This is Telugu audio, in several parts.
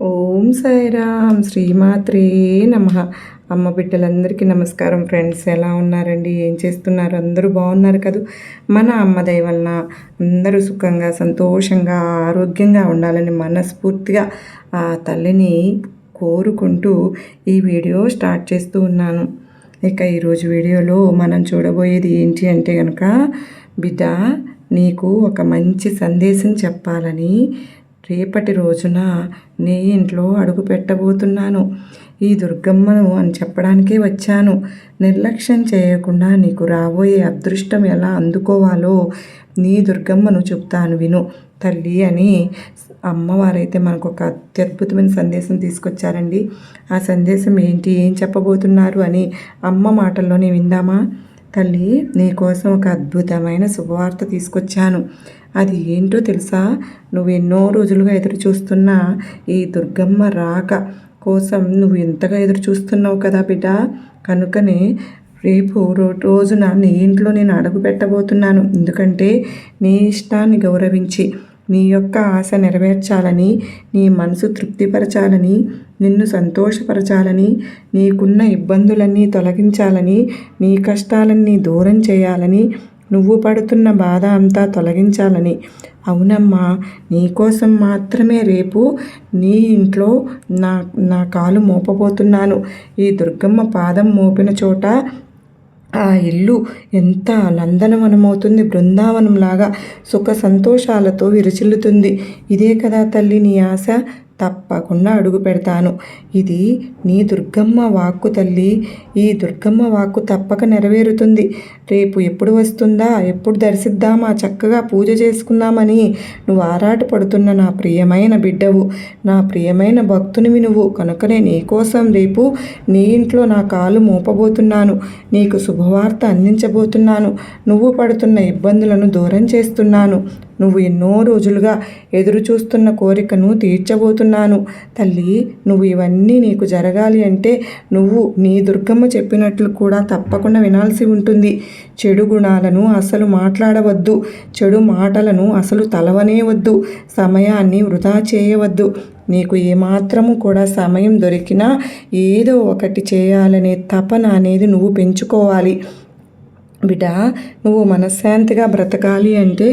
ఓం సాయిరామ్ శ్రీమాత్రే నమః. అమ్మ బిడ్డలందరికీ నమస్కారం. ఫ్రెండ్స్, ఎలా ఉన్నారండి? ఏం చేస్తున్నారు? అందరూ బాగున్నారు కదా? మన అమ్మ దయ వలన అందరూ సుఖంగా, సంతోషంగా, ఆరోగ్యంగా ఉండాలని మనస్ఫూర్తిగా ఆ తల్లిని కోరుకుంటూ ఈ వీడియో స్టార్ట్ చేస్తూ ఉన్నాను. ఇక ఈరోజు వీడియోలో మనం చూడబోయేది ఏంటి అంటే కనుక, బిడ్డ, నీకు ఒక మంచి సందేశం చెప్పాలని రేపటి రోజున నీ ఇంట్లో అడుగు పెట్టబోతున్నాను. ఈ దుర్గమ్మను అని చెప్పడానికే వచ్చాను. నిర్లక్ష్యం చేయకుండా నీకు రాబోయే అదృష్టం ఎలా అందుకోవాలో నీ దుర్గమ్మను చెప్తాను విను తల్లి అని అమ్మవారైతే మనకు ఒక అత్యద్భుతమైన సందేశం తీసుకొచ్చారండి. ఆ సందేశం ఏంటి, ఏం చెప్పబోతున్నారు అని అమ్మ మాటల్లోనే విందామా? తల్లి, నీకోసం ఒక అద్భుతమైన శుభవార్త తీసుకొచ్చాను. అది ఏంటో తెలుసా? నువ్వు ఎన్నో రోజులుగా ఎదురు చూస్తున్న ఈ దుర్గమ్మ రాక కోసం నువ్వు ఎంతగా ఎదురు చూస్తున్నావు కదా బిడ్డ. కనుకనే రేపు రోజున నీ ఇంట్లో నేను అడుగు పెట్టబోతున్నాను. ఎందుకంటే నీ ఇష్టాన్ని గౌరవించి నీ యొక్క ఆశ నెరవేర్చాలని, నీ మనసు తృప్తిపరచాలని, నిన్ను సంతోషపరచాలని, నీకున్న ఇబ్బందులన్నీ తొలగించాలని, నీ కష్టాలన్నీ దూరం చేయాలని, నువ్వు పడుతున్న బాధ అంతా తొలగించాలని. అవునమ్మా, నీకోసం మాత్రమే రేపు నీ ఇంట్లో నా కాలు మోపబోతున్నాను. ఈ దుర్గమ్మ పాదం మోపిన చోట ఆ ఇల్లు ఎంత నందనవనమవుతుంది, బృందావనంలాగా సుఖ సంతోషాలతో విరచిల్లుతుంది. ఇదే కదా తల్లి నీ ఆశ? తప్పకుండా అడుగు పెడతాను. ఇది నీ దుర్గమ్మ వాక్కు తల్లి. ఈ దుర్గమ్మ వాక్కు తప్పక నెరవేరుతుంది. రేపు ఎప్పుడు వస్తుందా, ఎప్పుడు దర్శిద్దామా, చక్కగా పూజ చేసుకుందామని నువ్వు ఆరాటపడుతున్న నా ప్రియమైన బిడ్డవు, నా ప్రియమైన భక్తునివి నువ్వు. కనుకనే నీకోసం రేపు నీ ఇంట్లో నా కాలు మోపబోతున్నాను. నీకు శుభవార్త అందించబోతున్నాను. నువ్వు పడుతున్న ఇబ్బందులను దూరం చేస్తున్నాను. నువ్వు ఎన్నో రోజులుగా ఎదురు చూస్తున్న కోరికను తీర్చబోతున్నాను. తల్లి, నువ్వు ఇవన్నీ నీకు జరగాలి అంటే నువ్వు నీ దుర్గమ్మ చెప్పినట్లు కూడా తప్పకుండా వినాల్సి ఉంటుంది. చెడు గుణాలను అసలు మాట్లాడవద్దు. చెడు మాటలను అసలు తలవనే వద్దు. సమయాన్ని వృధా చేయవద్దు. నీకు ఏమాత్రము కూడా సమయం దొరికినా ఏదో ఒకటి చేయాలనే తపన అనేది నువ్వు పెంచుకోవాలి. బిడ్డ, నువ్వు మనశ్శాంతిగా బ్రతకాలి అంటే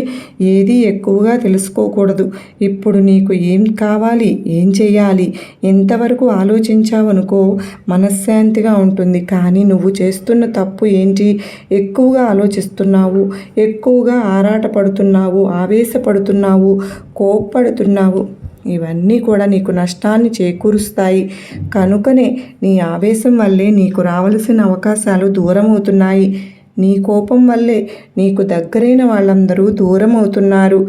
ఏది ఎక్కువగా తెలుసుకోకూడదు. ఇప్పుడు నీకు ఏం కావాలి, ఏం చేయాలి, ఎంతవరకు ఆలోచించావనుకో మనశ్శాంతిగా ఉంటుంది. కానీ నువ్వు చేస్తున్న తప్పు ఏంటి? ఎక్కువగా ఆలోచిస్తున్నావు, ఎక్కువగా ఆరాటపడుతున్నావు, ఆవేశపడుతున్నావు, కోప్పడుతున్నావు. ఇవన్నీ కూడా నీకు నష్టాన్ని చేకూరుస్తాయి. కనుకనే నీ ఆవేశం వల్లే నీకు రావలసిన అవకాశాలు దూరం అవుతున్నాయి. నీ కోపం వల్లే నీకు దగ్గరైన వాళ్ళందరూ దూరం అవుతున్నారు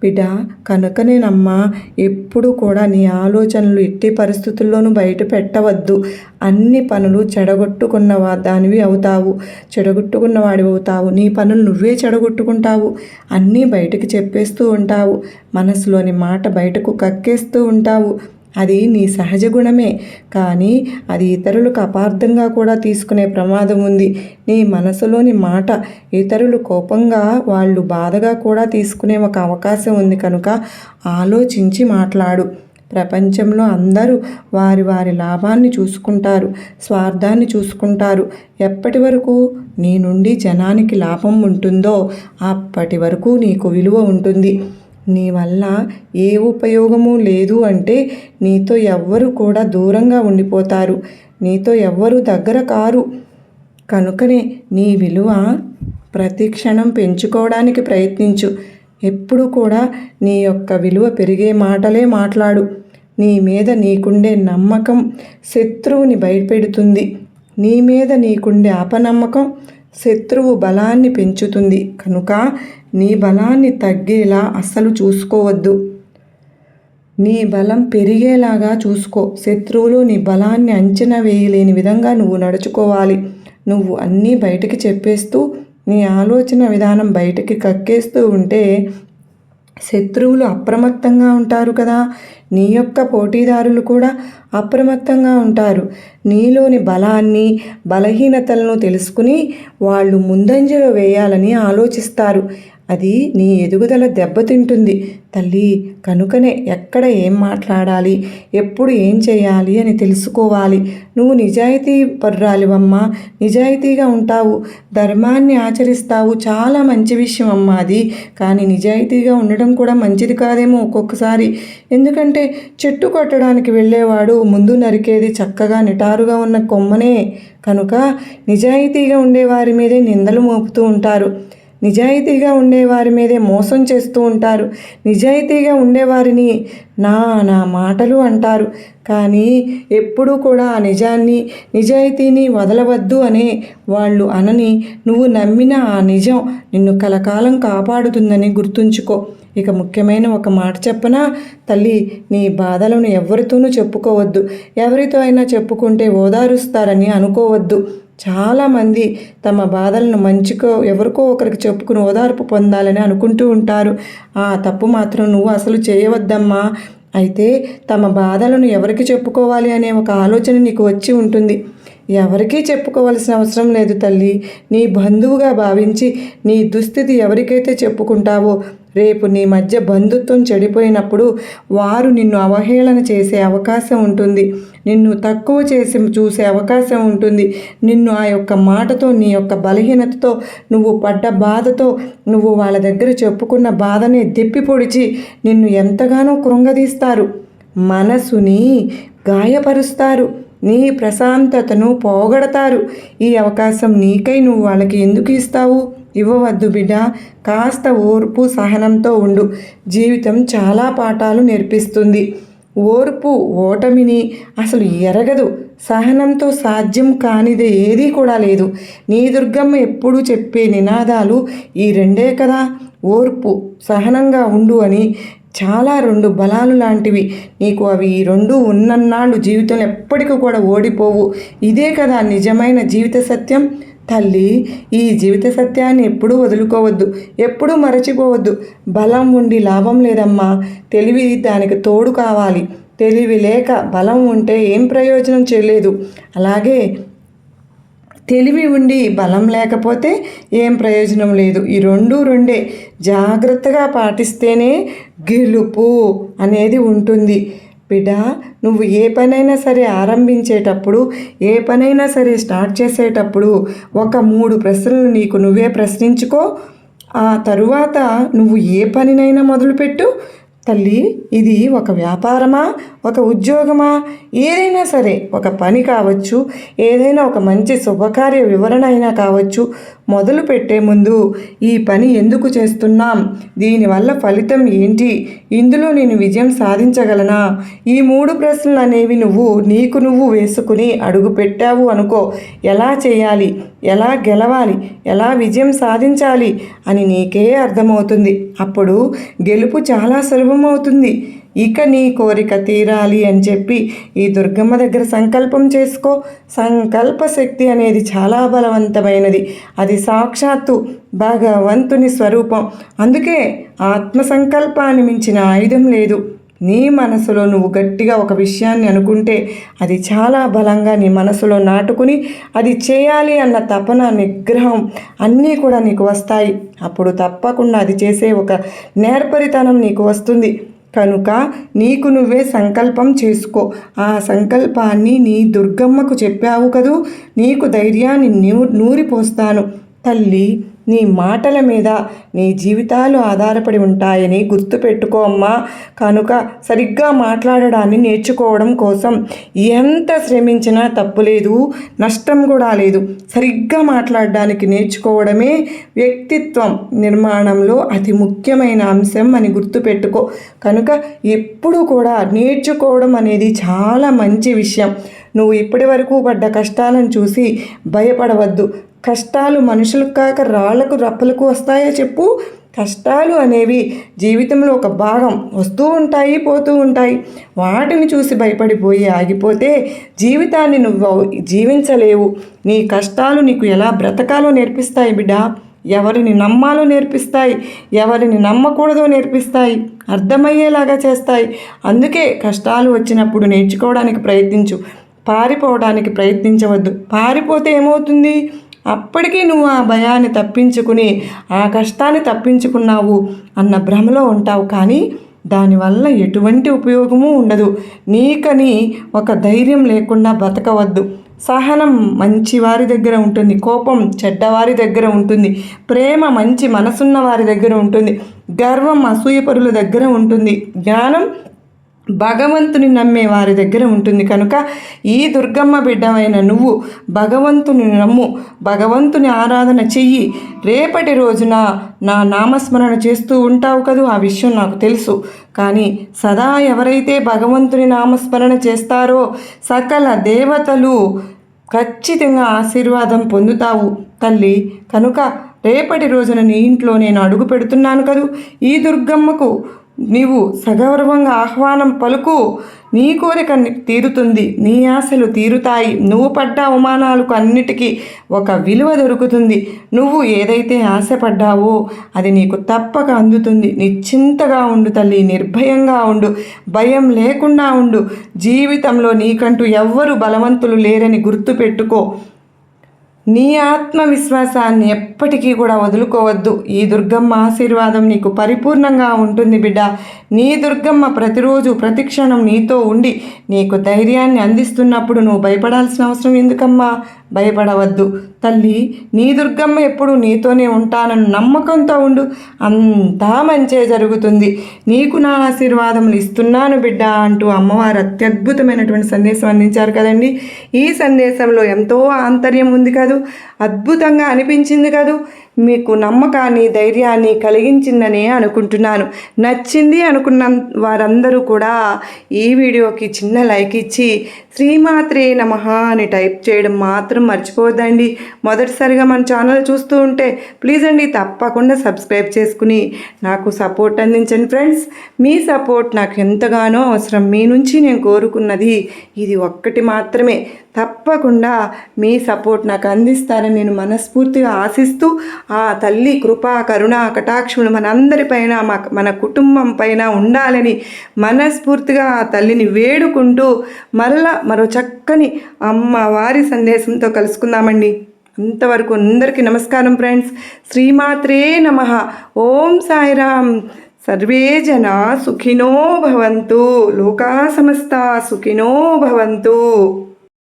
బిడ్డ. కనుకనేనమ్మా, ఎప్పుడు కూడా నీ ఆలోచనలు ఎట్టి పరిస్థితుల్లోనూ బయట పెట్టవద్దు. అన్ని పనులు చెడగొట్టుకున్న దానివి అవుతావు, చెడగొట్టుకున్నవాడివి అవుతావు. నీ పనులు నువ్వే చెడగొట్టుకుంటావు. అన్నీ బయటకు చెప్పేస్తూ ఉంటావు. మనసులోని మాట బయటకు కక్కేస్తూ ఉంటావు. అది నీ సహజ గుణమే. కానీ అది ఇతరులకు అపార్థంగా కూడా తీసుకునే ప్రమాదం ఉంది. నీ మనసులోని మాట ఇతరులు కోపంగా, వాళ్ళు బాధగా కూడా తీసుకునే ఒక అవకాశం ఉంది. కనుక ఆలోచించి మాట్లాడు. ప్రపంచంలో అందరూ వారి వారి లాభాన్ని చూసుకుంటారు, స్వార్థాన్ని చూసుకుంటారు. ఎప్పటి వరకు నీ నుండి జనానికి లాభం ఉంటుందో అప్పటి వరకు నీకు విలువ ఉంటుంది. నీ వల్ల ఏ ఉపయోగము లేదు అంటే నీతో ఎవ్వరు కూడా దూరంగా ఉండిపోతారు. నీతో ఎవ్వరూ దగ్గర కారు. కనుకనే నీ విలువ ప్రతి క్షణం పెంచుకోవడానికి ప్రయత్నించు. ఎప్పుడు కూడా నీ యొక్క విలువ పెరిగే మాటలే మాట్లాడు. నీ మీద నీకుండే నమ్మకం శత్రువుని భయపెడుతుంది. నీ మీద నీకుండే అపనమ్మకం శత్రువు బలాన్ని పెంచుతుంది. కనుక నీ బలాన్ని తగ్గేలా అస్సలు చూసుకోవద్దు. నీ బలం పెరిగేలాగా చూసుకో. శత్రువులు నీ బలాన్ని అంచనా వేయలేని విధంగా నువ్వు నడుచుకోవాలి. నువ్వు అన్నీ బయటికి చెప్పేస్తూ నీ ఆలోచన విధానం బయటికి కక్కేస్తూ ఉంటే శత్రువులు అప్రమత్తంగా ఉంటారు కదా. నీ యొక్క పోటీదారులు కూడా అప్రమత్తంగా ఉంటారు. నీలోని బలాన్ని, బలహీనతలను తెలుసుకుని వాళ్ళు ముందంజలో వేయాలని ఆలోచిస్తారు. అది నీ ఎదుగుదల దెబ్బతింటుంది తల్లి. కనుకనే ఎక్కడ ఏం మాట్లాడాలి, ఎప్పుడు ఏం చేయాలి అని తెలుసుకోవాలి. నువ్వు నిజాయితీ పరురాలివమ్మా, నిజాయితీగా ఉంటావు, ధర్మాన్ని ఆచరిస్తావు, చాలా మంచి విషయం అమ్మా అది. కానీ నిజాయితీగా ఉండడం కూడా మంచిది కాదేమో ఒక్కొక్కసారి. ఎందుకంటే చెట్టు కొట్టడానికి వెళ్ళేవాడు ముందు నరికేది చక్కగా నిటారుగా ఉన్న కొమ్మనే. కనుక నిజాయితీగా ఉండేవారి మీదే నిందలు మోపుతూ ఉంటారు, నిజాయితీగా ఉండేవారి మీదే మోసం చేస్తూ ఉంటారు, నిజాయితీగా ఉండేవారిని నా మాటలు అంటారు. కానీ ఎప్పుడూ కూడా ఆ నిజాయితీని వదలవద్దు అనే వాళ్ళు అనని నువ్వు నమ్మిన ఆ నిజం నిన్ను కలకాలం కాపాడుతుందని గుర్తుంచుకో. ఇక ముఖ్యమైన ఒక మాట చెప్పనా తల్లి, నీ బాధలను ఎవరితోనూ చెప్పుకోవద్దు. ఎవరితో అయినా చెప్పుకుంటే ఓదారుస్తారని అనుకోవద్దు. చాలామంది తమ బాధలను ఎవరికో ఒకరికి చెప్పుకుని ఓదార్పు పొందాలని అనుకుంటూ ఉంటారు. ఆ తప్పు మాత్రం నువ్వు అసలు చేయవద్దమ్మా. అయితే తమ బాధలను ఎవరికి చెప్పుకోవాలి అనే ఒక ఆలోచన నీకు వచ్చి ఉంటుంది. ఎవరికీ చెప్పుకోవాల్సిన అవసరం లేదు తల్లి. నీ బంధువుగా భావించి నీ దుస్థితి ఎవరికైతే చెప్పుకుంటావో రేపు నీ మధ్య బంధుత్వం చెడిపోయినప్పుడు వారు నిన్ను అవహేళన చేసే అవకాశం ఉంటుంది, నిన్ను తక్కువ చేసి చూసే అవకాశం ఉంటుంది. నిన్ను ఆ యొక్క మాటతో, నీ యొక్క బలహీనతతో, నువ్వు పడ్డ బాధతో, నువ్వు వాళ్ళ దగ్గర చెప్పుకున్న బాధనే దెప్పి పొడిచి నిన్ను ఎంతగానో కృంగదీస్తారు, మనసుని గాయపరుస్తారు, నీ ప్రశాంతతను పోగొడతారు. ఈ అవకాశం నీకై నువ్వు వాళ్ళకి ఎందుకు ఇస్తావు? ఇవ్వవద్దు బిడ్డ. కాస్త ఓర్పు సహనంతో ఉండు. జీవితం చాలా పాఠాలు నేర్పిస్తుంది. ఓర్పు ఓటమిని అసలు ఎరగదు. సహనంతో సాధ్యం కానిదే ఏదీ కూడా లేదు. నీ దుర్గమ్మ ఎప్పుడూ చెప్పే నినాదాలు ఈ రెండే కదా, ఓర్పు, సహనంగా ఉండు అని. చాలా రెండు బలాలు లాంటివి నీకు. అవి ఈ రెండు ఉన్నన్నాళ్ళు జీవితంలో ఎప్పటికీ కూడా ఓడిపోవు. ఇదే కదా నిజమైన జీవిత సత్యం తల్లి. ఈ జీవిత సత్యాన్ని ఎప్పుడూ వదులుకోవద్దు, ఎప్పుడూ మరచిపోవద్దు. బలం ఉండి లాభం లేదమ్మా, తెలివి దానికి తోడు కావాలి. తెలివి లేక బలం ఉంటే ఏం ప్రయోజనం చేయలేదు. అలాగే తెలివి ఉండి బలం లేకపోతే ఏం ప్రయోజనం లేదు. ఈ రెండే జాగ్రత్తగా పాటిస్తేనే గెలుపు అనేది ఉంటుంది. బిడ్డ, నువ్వు ఏ పనైనా సరే ఆరంభించేటప్పుడు, ఏ పనైనా సరే స్టార్ట్ చేసేటప్పుడు ఒక 3 ప్రశ్నలు నీకు నువ్వే ప్రశ్నించుకో. ఆ తరువాత నువ్వు ఏ పనినైనా మొదలుపెట్టు. తల్లి, ఇది ఒక వ్యాపారమా, ఒక ఉద్యోగమా, ఏదైనా సరే, ఒక పని కావచ్చు, ఏదైనా ఒక మంచి శుభకార్య వివరణ అయినా కావచ్చు. మొదలు పెట్టే ముందు ఈ పని ఎందుకు చేస్తున్నాం, దీనివల్ల ఫలితం ఏంటి, ఇందులో నేను విజయం సాధించగలనా, ఈ 3 ప్రశ్నలు అనేవి నీకు నువ్వు వేసుకుని అడుగు పెట్టావు అనుకో. ఎలా చేయాలి, ఎలా గెలవాలి, ఎలా విజయం సాధించాలి అని నీకే అర్థమవుతుంది. అప్పుడు గెలుపు చాలా సులభమవుతుంది. ఇక నీ కోరిక తీరాలి అని చెప్పి ఈ దుర్గమ్మ దగ్గర సంకల్పం చేసుకో. సంకల్ప శక్తి అనేది చాలా బలవంతమైనది. అది సాక్షాత్తు భగవంతుని స్వరూపం. అందుకే ఆత్మ సంకల్పాన్ని మించిన ఆయుధం లేదు. నీ మనసులో నువ్వు గట్టిగా ఒక విషయాన్ని అనుకుంటే అది చాలా బలంగా నీ మనసులో నాటుకుని అది చేయాలి అన్న తపన, నిగ్రహం అన్నీ కూడా నీకు వస్తాయి. అప్పుడు తప్పకుండా అది చేసే ఒక నేర్పరితనం నీకు వస్తుంది. కనుక నీకు నువ్వే సంకల్పం చేసుకో. ఆ సంకల్పాన్ని నీ దుర్గమ్మకు చెప్పావు కదూ, నీకు ధైర్యాన్ని నూరిపోస్తాను తల్లి. నీ మాటల మీద నీ జీవితాలు ఆధారపడి ఉంటాయని గుర్తుపెట్టుకో అమ్మా. కనుక సరిగ్గా మాట్లాడడాన్ని నేర్చుకోవడం కోసం ఎంత శ్రమించినా తప్పులేదు, నష్టం కూడా లేదు. సరిగ్గా మాట్లాడడానికి నేర్చుకోవడమే వ్యక్తిత్వం నిర్మాణంలో అతి ముఖ్యమైన అంశం అని గుర్తుపెట్టుకో. కనుక ఎప్పుడు కూడా నేర్చుకోవడం అనేది చాలా మంచి విషయం. నువ్వు ఇప్పటి వరకు పడ్డ కష్టాలను చూసి భయపడవద్దు. కష్టాలు మనుషులకు కాక రాళ్లకు రప్పలకు వస్తాయో చెప్పు? కష్టాలు అనేవి జీవితంలో ఒక భాగం. వస్తూ ఉంటాయి, పోతూ ఉంటాయి. వాటిని చూసి భయపడిపోయి ఆగిపోతే జీవితాన్ని నువ్వు జీవించలేవు. నీ కష్టాలు నీకు ఎలా బ్రతకాలో నేర్పిస్తాయి బిడ్డ. ఎవరిని నమ్మాలో నేర్పిస్తాయి, ఎవరిని నమ్మకూడదో నేర్పిస్తాయి, అర్థమయ్యేలాగా చేస్తాయి. అందుకే కష్టాలు వచ్చినప్పుడు నేర్చుకోవడానికి ప్రయత్నించు, పారిపోవడానికి ప్రయత్నించవద్దు. పారిపోతే ఏమవుతుంది? అప్పటికీ నువ్వు ఆ భయాన్ని తప్పించుకుని ఆ కష్టాన్ని తప్పించుకున్నావు అన్న భ్రమలో ఉంటావు. కానీ దానివల్ల ఎటువంటి ఉపయోగము ఉండదు. నీకని ఒక ధైర్యం లేకుండా బతకవద్దు. సహనం మంచి వారి దగ్గర ఉంటుంది, కోపం చెడ్డవారి దగ్గర ఉంటుంది, ప్రేమ మంచి మనసున్న వారి దగ్గర ఉంటుంది, గర్వం అసూయపరుల దగ్గర ఉంటుంది, జ్ఞానం భగవంతుని నమ్మే వారి దగ్గర ఉంటుంది. కనుక ఈ దుర్గమ్మ బిడ్డవైన నువ్వు భగవంతుని నమ్ము, భగవంతుని ఆరాధన చెయ్యి. రేపటి రోజున నా నామస్మరణ చేస్తూ ఉంటావు కదూ, ఆ విషయం నాకు తెలుసు. కానీ సదా ఎవరైతే భగవంతుని నామస్మరణ చేస్తారో సకల దేవతలు ఖచ్చితంగా ఆశీర్వాదం పొందుతావు తల్లి. కనుక రేపటి రోజున నీ ఇంట్లో నేను అడుగు పెడుతున్నాను కదూ, ఈ దుర్గమ్మకు నీవు సగౌరవంగా ఆహ్వానం పలుకు. నీ కోరిక తీరుతుంది, నీ ఆశలు తీరుతాయి. నువ్వు పడ్డ అవమానాలకు అన్నిటికీ ఒక విలువ దొరుకుతుంది. నువ్వు ఏదైతే ఆశపడ్డావో అది నీకు తప్పక అందుతుంది. నిశ్చింతగా ఉండు తల్లి, నిర్భయంగా ఉండు, భయం లేకుండా ఉండు. జీవితంలో నీకంటూ ఎవ్వరు బలవంతులు లేరని గుర్తుపెట్టుకో. నీ ఆత్మవిశ్వాసాన్ని ఎప్పటికీ కూడా వదులుకోవద్దు. ఈ దుర్గమ్మ ఆశీర్వాదం నీకు పరిపూర్ణంగా ఉంటుంది బిడ్డ. నీ దుర్గమ్మ ప్రతిరోజు ప్రతిక్షణం నీతో ఉండి నీకు ధైర్యాన్ని అందిస్తున్నప్పుడు నువ్వు భయపడాల్సిన అవసరం ఎందుకమ్మా? భయపడవద్దు తల్లి. నీ దుర్గమ్మ ఎప్పుడు నీతోనే ఉంటానని నమ్మకంతో ఉండు, అంతా మంచే జరుగుతుంది. నీకు నా ఆశీర్వాదములు ఇస్తున్నాను బిడ్డ అంటూ అమ్మవారు అత్యద్భుతమైనటువంటి సందేశం అందించారు కదండి. ఈ సందేశంలో ఎంతో ఆంతర్యం ఉంది కదూ, అద్భుతంగా అనిపించింది కదూ. మీకు నమ్మకాన్ని ధైర్యాన్ని కలిగించిందని అనుకుంటున్నాను. నచ్చింది అనుకున్న వారందరూ కూడా ఈ వీడియోకి చిన్న లైక్ ఇచ్చి శ్రీమాత్రే నమః అని టైప్ చేయడం మాత్రం మర్చిపోవద్దండి. మొదటిసారిగా మన ఛానల్ చూస్తూ ఉంటే ప్లీజ్ అండి తప్పకుండా సబ్స్క్రైబ్ చేసుకుని నాకు సపోర్ట్ అందించండి ఫ్రెండ్స్. మీ సపోర్ట్ నాకు ఎంతగానో అవసరం. మీ నుంచి నేను కోరుకున్నది ఇది ఒక్కటి మాత్రమే. తప్పకుండా మీ సపోర్ట్ నాకు అందిస్తారని నేను మనస్ఫూర్తిగా ఆశిస్తూ ఆ తల్లి కృపా కరుణ కటాక్షములు మనందరిపైన మన కుటుంబం పైన ఉండాలని మనస్ఫూర్తిగా ఆ తల్లిని వేడుకుంటూ మరో చక్కని అమ్మవారి సందేశంతో కలుసుకుందామండి. అంతవరకు అందరికీ నమస్కారం ఫ్రెండ్స్. శ్రీమాత్రే నమః. ఓం సాయిరామ్. సర్వే జనా సుఖినో భవంతు. లోకా సమస్తా సుఖినో భవంతు.